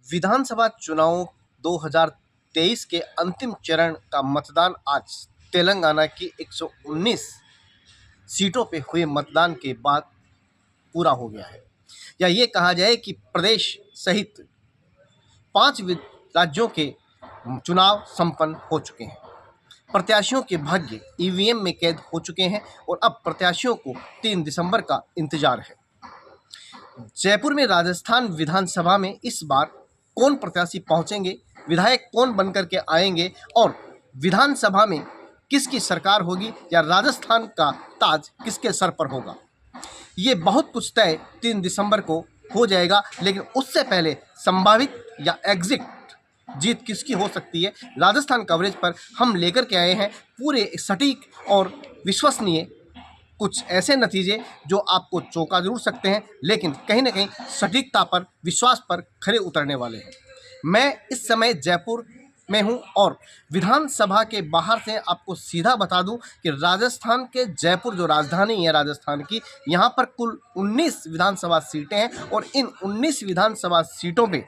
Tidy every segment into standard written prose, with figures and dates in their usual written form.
विधानसभा चुनाव 2023 के अंतिम चरण का मतदान आज तेलंगाना की 119 सीटों पे हुए मतदान के बाद पूरा हो गया है। या ये कहा जाए कि प्रदेश सहित 5 राज्यों के चुनाव संपन्न हो चुके हैं। प्रत्याशियों के भाग्य ईवीएम में कैद हो चुके हैं और अब प्रत्याशियों को 3 दिसंबर का इंतजार है। जयपुर में राजस्थान विधानसभा में इस बार कौन प्रत्याशी पहुंचेंगे, विधायक कौन बनकर के आएंगे और विधानसभा में किसकी सरकार होगी या राजस्थान का ताज किसके सर पर होगा, ये बहुत कुछ तय 3 दिसंबर को हो जाएगा। लेकिन उससे पहले संभावित या एग्जिट जीत किसकी हो सकती है, राजस्थान कवरेज पर हम लेकर के आए हैं पूरे सटीक और विश्वसनीय कुछ ऐसे नतीजे जो आपको चौंका जरूर सकते हैं, लेकिन कहीं ना कहीं सटीकता पर, विश्वास पर खरे उतरने वाले हैं। मैं इस समय जयपुर में हूं और विधानसभा के बाहर से आपको सीधा बता दूं कि राजस्थान के जयपुर जो राजधानी है राजस्थान की, यहां पर कुल 19 विधानसभा सीटें हैं और इन 19 विधानसभा सीटों में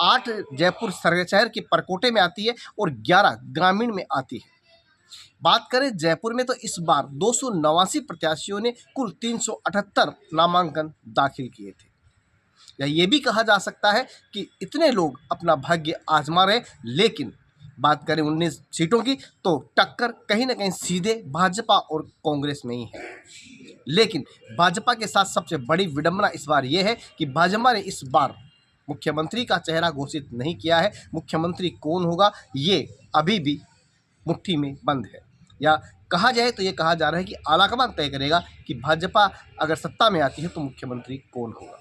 8 जयपुर शहर के परकोटे में आती है और 11 ग्रामीण में आती है। बात करें जयपुर में तो इस बार 289 प्रत्याशियों ने कुल 378 नामांकन दाखिल किए थे। या ये भी कहा जा सकता है कि इतने लोग अपना भाग्य आजमा रहे, लेकिन बात करें 19 सीटों की तो टक्कर कहीं ना कहीं सीधे भाजपा और कांग्रेस में ही है। लेकिन भाजपा के साथ सबसे बड़ी विडंबना इस बार यह है कि भाजपा ने इस बार मुख्यमंत्री का चेहरा घोषित नहीं किया है। मुख्यमंत्री कौन होगा ये अभी भी मुट्ठी में बंद है। या कहा जाए तो ये कहा जा रहा है कि आलाकमान तय करेगा कि भाजपा अगर सत्ता में आती है तो मुख्यमंत्री कौन होगा।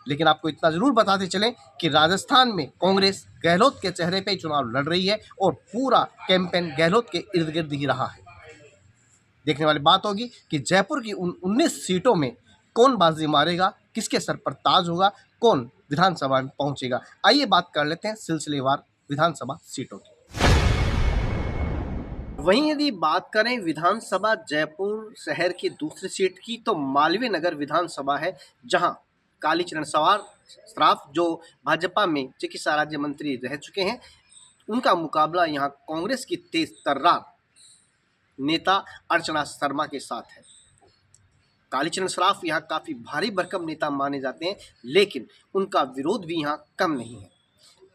लेकिन आपको इतना जरूर बताते चलें कि राजस्थान में कांग्रेस गहलोत के चेहरे पे चुनाव लड़ रही है और पूरा कैंपेन गहलोत के इर्द गिर्द ही रहा है। देखने वाली बात होगी कि जयपुर की उन 19 सीटों में कौन बाजी मारेगा, किसके सर पर ताज होगा, कौन विधानसभा में पहुंचेगा। आइए बात कर लेते हैं सिलसिलेवार विधानसभा सीटों की। वहीं यदि बात करें विधानसभा जयपुर शहर की दूसरी सीट की तो मालवीय नगर विधानसभा है, जहां कालीचरण सराफ जो भाजपा में चिकित्सा राज्य मंत्री रह चुके हैं, उनका मुकाबला यहां कांग्रेस की तेज तर्रार नेता अर्चना शर्मा के साथ है। कालीचरण सराफ यहां काफी भारी भरकम नेता माने जाते हैं, लेकिन उनका विरोध भी यहां कम नहीं है।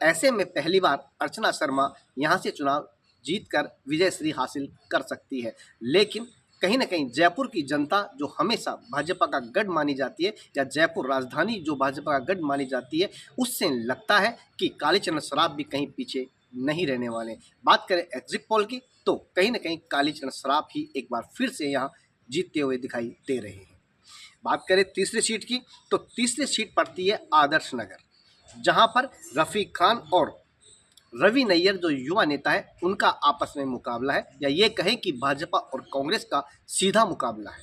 ऐसे में पहली बार अर्चना शर्मा यहां से चुनाव जीतकर विजयश्री हासिल कर सकती है। लेकिन कहीं ना कहीं जयपुर की जनता जो हमेशा भाजपा का गढ़ मानी जाती है, या जयपुर राजधानी जो भाजपा का गढ़ मानी जाती है, उससे लगता है कि कालीचरण सराफ भी कहीं पीछे नहीं रहने वाले। बात करें एग्जिट पोल की तो कहीं ना कहीं कालीचरण सराफ ही एक बार फिर से यहाँ जीतते हुए दिखाई दे रहे हैं। बात करें तीसरी सीट की तो तीसरी सीट पड़ती है आदर्श नगर, जहाँ पर रफीक खान और रवि नैयर जो युवा नेता है उनका आपस में मुकाबला है, या ये कहें कि भाजपा और कांग्रेस का सीधा मुकाबला है।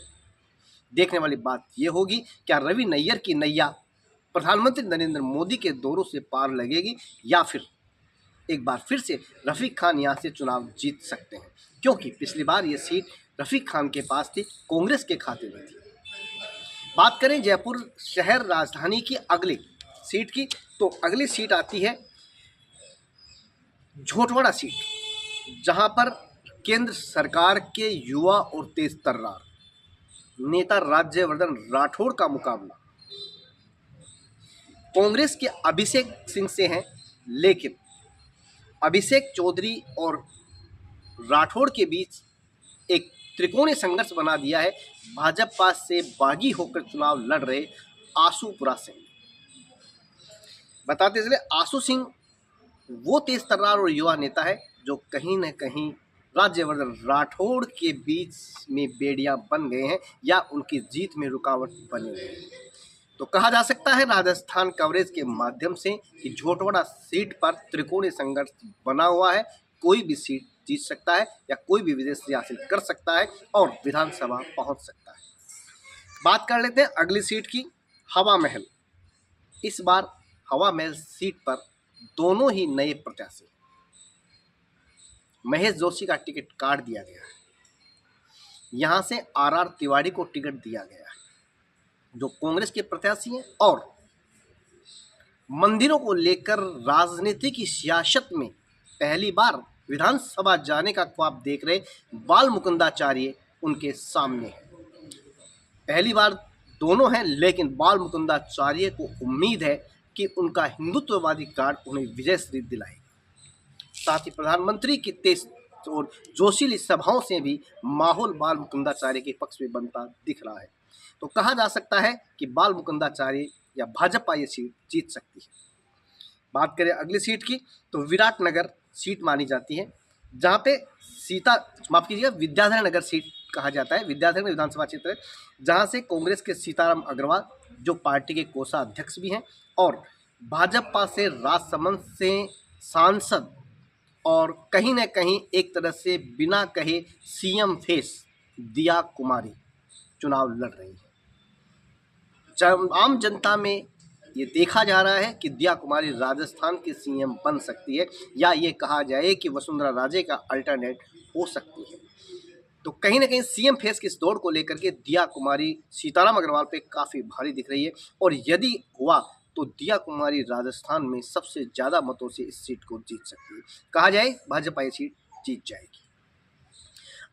देखने वाली बात यह होगी क्या रवि नैयर की नैया प्रधानमंत्री नरेंद्र मोदी के दौरों से पार लगेगी, या फिर एक बार फिर से रफीक खान यहां से चुनाव जीत सकते हैं, क्योंकि पिछली बार ये सीट रफीक खान के पास थी, कांग्रेस के खाते में थी। बात करें जयपुर शहर राजधानी की अगली सीट की तो अगली सीट आती है झोटवाड़ा सीट, जहां पर केंद्र सरकार के युवा और तेज तर्रार नेता राज्यवर्धन राठौड़ का मुकाबला कांग्रेस के अभिषेक सिंह से है। लेकिन अभिषेक चौधरी और राठौड़ के बीच एक त्रिकोणीय संघर्ष बना दिया है भाजपा से बागी होकर चुनाव लड़ रहे आशुपुरा सिंह। बताते चले आशु सिंह वो तेज तर्रार और युवा नेता है जो कहीं न कहीं राज्यवर्धन राठौड़ के बीच में बेड़ियां बन गए हैं या उनकी जीत में रुकावट बने हुए हैं। तो कहा जा सकता है राजस्थान कवरेज के माध्यम से कि झोटवाड़ा सीट पर त्रिकोणीय संघर्ष बना हुआ है। कोई भी सीट जीत सकता है या कोई भी विजय हासिल कर सकता है और विधानसभा पहुंच सकता है। बात कर लेते हैं अगली सीट की, हवा महल। इस बार हवा महल सीट पर दोनों ही नए प्रत्याशी, महेश जोशी का टिकट काट दिया गया है, यहां से आर तिवारी को टिकट दिया गया है जो कांग्रेस के प्रत्याशी हैं, और मंदिरों को लेकर राजनीति की सियासत में पहली बार विधानसभा जाने का ख्वाब देख रहे बाल मुकुंदाचार्य उनके सामने है। पहली बार दोनों हैं, लेकिन बाल मुकुंदाचार्य को उम्मीद है कि उनका हिंदुत्ववादी कार्ड उन्हें विजयश्री दिलाएगा। साथ ही प्रधानमंत्री की तेज और जोशीली सभाओं से भी माहौल बाल मुकुंदाचार्य के पक्ष में बनता दिख रहा है। तो कहा जा सकता है कि बाल मुकुंदाचार्य या भाजपा ये सीट जीत सकती है। बात करें अगली सीट की, तो विराटनगर सीट मानी जाती है, जहाँ पे विद्याधर नगर सीट कहा जाता है। विद्याधर नगर विधानसभा क्षेत्र है, जहाँ से कांग्रेस के सीताराम अग्रवाल जो पार्टी के कोषाध्यक्ष भी हैं और भाजपा से राजसमंद से सांसद और कहीं न कहीं एक तरह से बिना कहे सीएम फेस दिया कुमारी चुनाव लड़ रही है। आम जनता में ये देखा जा रहा है कि दिया कुमारी राजस्थान की सीएम बन सकती है, या ये कहा जाए कि वसुंधरा राजे का अल्टरनेट हो सकती है। तो कहीं ना कहीं सीएम फेस की इस दौड़ को लेकर के दिया कुमारी सीताराम अग्रवाल पे काफ़ी भारी दिख रही है, और यदि हुआ तो दिया कुमारी राजस्थान में सबसे ज़्यादा मतों से इस सीट को जीत सकती है। कहा जाए भाजपा ये सीट जीत जाएगी।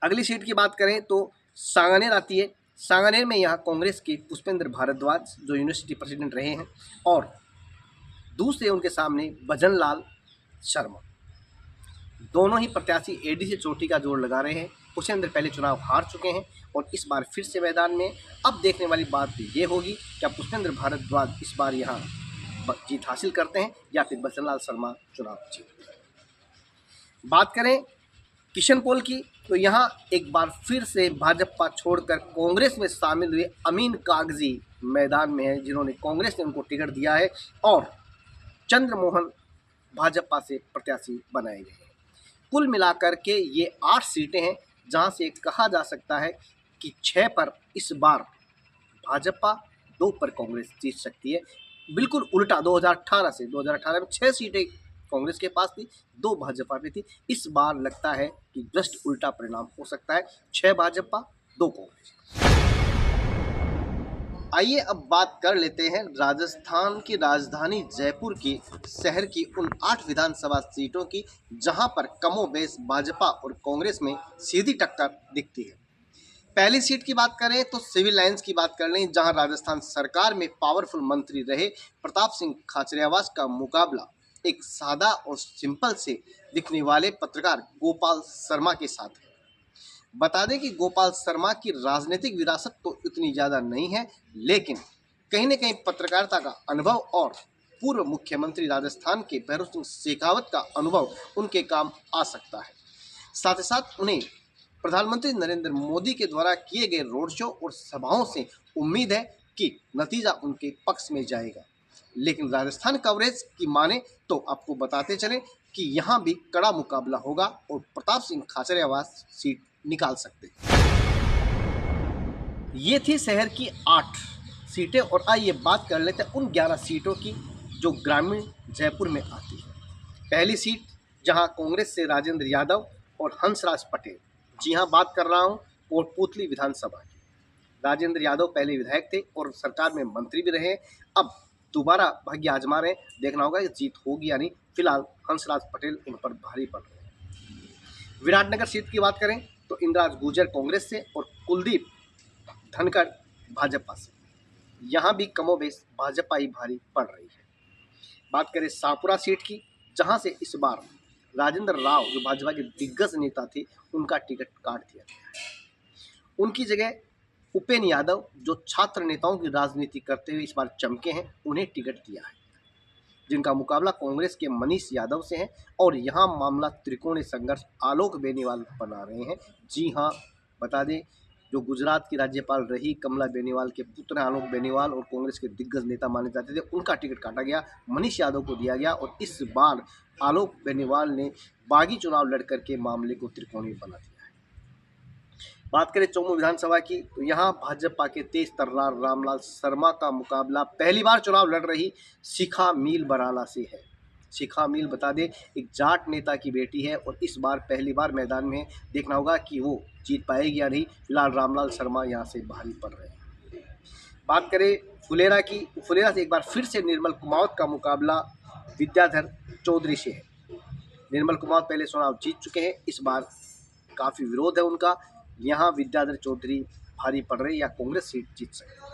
अगली सीट की बात करें तो सांगानेर आती है। सांगानेर में यहाँ कांग्रेस के पुष्पेंद्र भारद्वाज जो यूनिवर्सिटी प्रेसिडेंट रहे हैं, और दूसरे उनके सामने भजन लाल शर्मा, दोनों ही प्रत्याशी एडी से चोटी का जोड़ लगा रहे हैं। पुष्पेंद्र पहले चुनाव हार चुके हैं और इस बार फिर से मैदान में। अब देखने वाली बात ये होगी क्या पुष्पेंद्र भारद्वाज इस बार यहाँ जीत हासिल करते हैं या फिर भजन लाल शर्मा चुनाव जीतते हैं। बात करें किशनपोल की, तो यहाँ एक बार फिर से भाजपा छोड़कर कांग्रेस में शामिल हुए अमीन कागजी मैदान में है, जिन्होंने कांग्रेस ने उनको टिकट दिया है, और चंद्रमोहन भाजपा से प्रत्याशी बनाए गए हैं। कुल मिलाकर के ये 8 सीटें हैं, जहाँ से कहा जा सकता है कि 6 पर इस बार भाजपा, 2 पर कांग्रेस जीत सकती है। बिल्कुल उल्टा 2018 में 6 सीटें कांग्रेस के पास थी, 2 भाजपा पे थी। इस बार लगता है कि जस्ट उल्टा परिणाम हो सकता है, 6 भाजपा 2 कांग्रेस। आइए अब बात कर लेते हैं राजस्थान की राजधानी जयपुर की शहर की उन 8 विधानसभा सीटों की, जहां पर कमोबेश भाजपा और कांग्रेस में सीधी टक्कर दिखती है। पहली सीट की बात करें तो सिविल लाइंस की बात कर लें, जहां राजस्थान सरकार में पावरफुल मंत्री रहे प्रताप सिंह खाचरियावास का मुकाबला एक सादा और सिंपल से दिखने वाले पत्रकार गोपाल शर्मा के साथ है। बता दें कि गोपाल शर्मा की राजनीतिक विरासत तो इतनी ज़्यादा नहीं है, लेकिन कहीं न कहीं पत्रकारिता का अनुभव और पूर्व मुख्यमंत्री राजस्थान के भैरव सिंह शेखावत का अनुभव उनके काम आ सकता है। साथ ही साथ उन्हें प्रधानमंत्री नरेंद्र मोदी के द्वारा किए गए रोड शो और सभाओं से उम्मीद है कि नतीजा उनके पक्ष में जाएगा। लेकिन राजस्थान कवरेज की माने तो आपको बताते चलें कि यहाँ भी कड़ा मुकाबला होगा और प्रताप सिंह खाचरियावास सीट निकाल सकते हैं। ये थी शहर की 8 सीटें, और आइए बात कर लेते हैं उन 11 सीटों की जो ग्रामीण जयपुर में आती है। पहली सीट जहां कांग्रेस से राजेंद्र यादव और हंसराज पटेल, जी हाँ बात कर रहा हूं कोटपूतली विधानसभा की। राजेंद्र यादव पहले विधायक थे और सरकार में मंत्री भी रहे, अब दोबारा भाग्य आजमा रहे, देखना होगा कि जीत होगी या नहीं। फिलहाल हंसराज पटेल उन पर भारी पड़ रहे हैं। विराटनगर सीट की बात करें तो इंद्राज गुर्जर कांग्रेस से और कुलदीप धनखड़ भाजपा से, यहाँ भी कमोबेश भाजपा ही भारी पड़ रही है। बात करें शाहपुरा सीट की, जहाँ से इस बार राजेंद्र राव जो भाजपा के दिग्गज नेता थे उनका टिकट काट दिया गया है। उनकी जगह उपेंद्र यादव जो छात्र नेताओं की राजनीति करते हुए इस बार चमके हैं, उन्हें टिकट दिया है, जिनका मुकाबला कांग्रेस के मनीष यादव से है। और यहाँ मामला त्रिकोणीय संघर्ष आलोक बेनीवाल बना रहे हैं। जी हाँ, बता दें जो गुजरात की राज्यपाल रही कमला बेनीवाल के पुत्र आलोक बेनीवाल और कांग्रेस के दिग्गज नेता माने जाते थे, उनका टिकट काटा गया, मनीष यादव को दिया गया, और इस बार आलोक बेनीवाल ने बागी चुनाव लड़कर के मामले को त्रिकोणीय बना दिया है। बात करें चौमू विधानसभा की, तो यहाँ भाजपा के तेज तर्रार रामलाल शर्मा का मुकाबला पहली बार चुनाव लड़ रही शिखा मील बराला से है। शिखा मील बता दें एक जाट नेता की बेटी है और इस बार पहली बार मैदान में, देखना होगा कि वो जीत पाएगी या नहीं। फिलहाल रामलाल शर्मा यहाँ से भारी पड़ रहे हैं। बात करें फुलेरा से एक बार फिर से निर्मल कुमावत का मुकाबला विद्याधर चौधरी से है। निर्मल कुमावत पहले चुनाव जीत चुके हैं, इस बार काफ़ी विरोध है उनका। यहाँ विद्याधर चौधरी भारी पड़ रहे या कांग्रेस सीट जीत सकते हैं।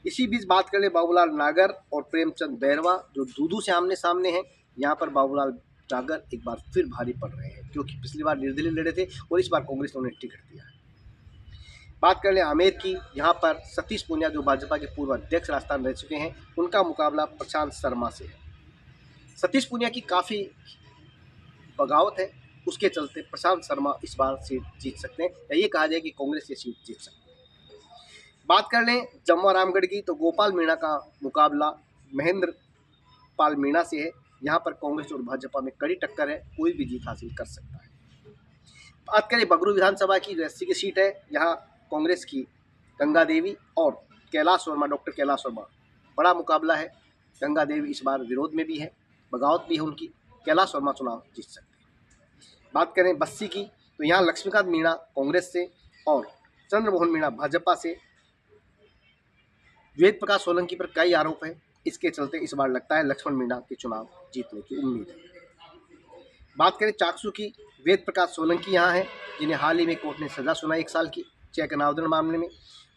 इसी बीच बात कर ले बाबूलाल नागर और प्रेमचंद बैरवा जो दूदू से आमने सामने हैं। यहाँ पर बाबूलाल नागर एक बार फिर भारी पड़ रहे हैं क्योंकि पिछली बार निर्दलीय लड़े थे और इस बार कांग्रेस ने उन्हें टिकट दिया है। बात कर ले आमेर की, यहाँ पर सतीश पूनिया जो भाजपा के पूर्व अध्यक्ष राजस्थान रह चुके हैं, उनका मुकाबला प्रशांत शर्मा से है। सतीश पूनिया की काफ़ी बगावत है, उसके चलते प्रशांत शर्मा इस बार सीट जीत सकते हैं या ये कहा जाए कि कांग्रेस ये सीट जीत सकते हैं। बात कर लें जम्मू रामगढ़ की, तो गोपाल मीणा का मुकाबला महेंद्र पाल मीणा से है। यहाँ पर कांग्रेस और भाजपा में कड़ी टक्कर है, कोई भी जीत हासिल कर सकता है। बात करें बगरू विधानसभा की, जो एससी की सीट है, यहाँ कांग्रेस की गंगा देवी और कैलाश वर्मा, डॉक्टर कैलाश वर्मा, बड़ा मुकाबला है। गंगा देवी इस बार विरोध में भी है, बगावत भी है उनकी, कैलाश वर्मा चुनाव जीत सकते हैं। बात करें बस्सी की, तो यहाँ लक्ष्मीकांत मीणा कांग्रेस से और चंद्रमोहन मीणा भाजपा से। वेद प्रकाश सोलंकी पर कई आरोप है, इसके चलते इस बार लगता है लक्ष्मण मीणा के चुनाव जीतने की उम्मीद है। बात करें चाकसू की, वेद प्रकाश सोलंकी यहाँ है, जिन्हें हाल ही में कोर्ट ने सजा सुनाई 1 साल की चेक अनावरण मामले में।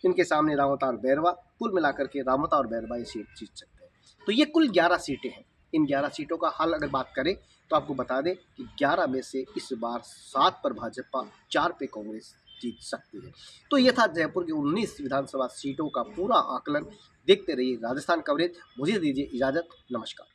इनके सामने रामअवतार बैरवा, कुल मिलाकर के रामअवतार बैरवा ये सीट जीत सकते हैं। तो ये कुल 11 सीटें हैं। इन 11 सीटों का हल अगर बात करें तो आपको बता दें कि 11 में से इस बार 7 पर भाजपा, 4 पे कांग्रेस जीत सकती है। तो ये था जयपुर की 19 विधानसभा सीटों का पूरा आकलन। देखते रहिए राजस्थान कवरेज। मुझे दीजिए इजाज़त, नमस्कार।